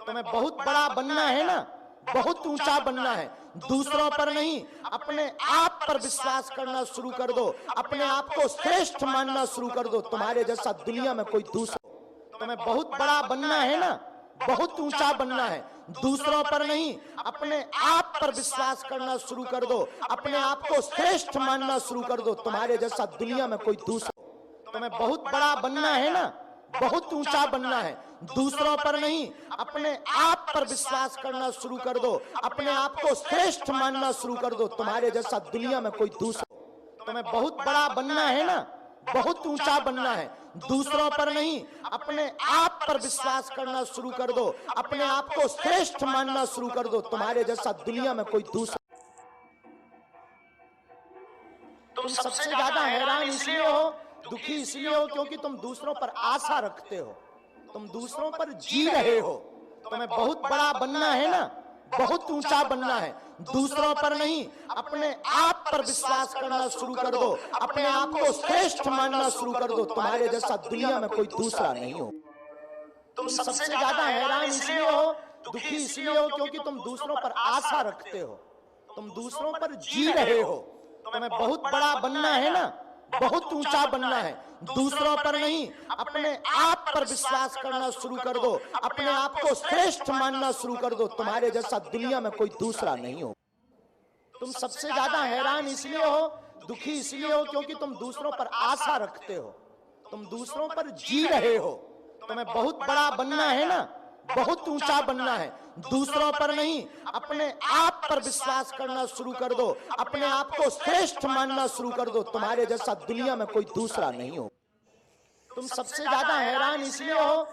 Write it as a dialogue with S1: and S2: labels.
S1: तुम्हें बहुत बड़ा बनना है ना, बहुत ऊंचा बनना है, दूसरों पर नहीं अपने आप पर विश्वास करना शुरू कर दो, अपने आप को श्रेष्ठ मानना शुरू कर दो। तुम्हारे जैसा दुनिया में कोई दूसरा, तुम्हें बहुत बड़ा बनना है ना, बहुत ऊंचा बनना है, दूसरों पर नहीं अपने आप पर विश्वास करना शुरू कर दो, अपने आप को श्रेष्ठ मानना शुरू कर दो। तुम्हारे जैसा दुनिया में कोई दूसरा, तुम्हें बहुत बड़ा बनना है ना, बहुत ऊंचा बनना है, दूसरों पर नहीं अपने आप पर विश्वास करना शुरू कर दो, अपने आप को श्रेष्ठ मानना शुरू कर दो। तुम्हारे जैसा दुनिया में कोई दूसरा, तुम्हें बहुत बड़ा बनना है ना, बहुत ऊंचा बनना है, दूसरों पर नहीं अपने आप पर विश्वास करना शुरू कर दो, अपने आप को श्रेष्ठ मानना शुरू कर दो। तुम्हारे जैसा दुनिया में कोई दूसरा। तुम सबसे ज्यादा हैरान इसलिए हो, दुखी इसलिए हो क्योंकि तुम दूसरों पर आशा रखते हो, तुम दूसरों पर जी रहे हो। तुम्हें बहुत बड़ा बनना है ना, बहुत ऊंचा बनना है, दूसरों पर नहीं अपने आप पर विश्वास करना शुरू कर दो, अपने आप को श्रेष्ठ मानना शुरू कर दो। तुम्हारे जैसा दुनिया में कोई दूसरा नहीं हो। तुम सबसे ज्यादा हैरान इसलिए हो, दुखी इसलिए हो क्योंकि तुम दूसरों पर आशा रखते हो, तुम दूसरों पर जी रहे हो। तुम्हें बहुत बड़ा बनना है ना, बहुत ऊंचा बनना है, दूसरों पर नहीं अपने आप पर विश्वास करना शुरू कर दो, अपने आप को श्रेष्ठ मानना शुरू कर दो। तुम्हारे जैसा दुनिया में कोई दूसरा नहीं हो। तुम सबसे ज्यादा हैरान इसलिए हो, दुखी इसलिए हो क्योंकि तुम दूसरों पर आशा रखते हो, तुम दूसरों पर जी रहे हो। तुम्हें बहुत बड़ा बनना है ना, बहुत ऊंचा बनना है, दूसरों पर नहीं अपने आप पर विश्वास करना शुरू कर दो, अपने आप को श्रेष्ठ मानना शुरू कर दो। तुम्हारे जैसा दुनिया में कोई दूसरा नहीं हो। तुम सबसे ज्यादा हैरान इसलिए हो,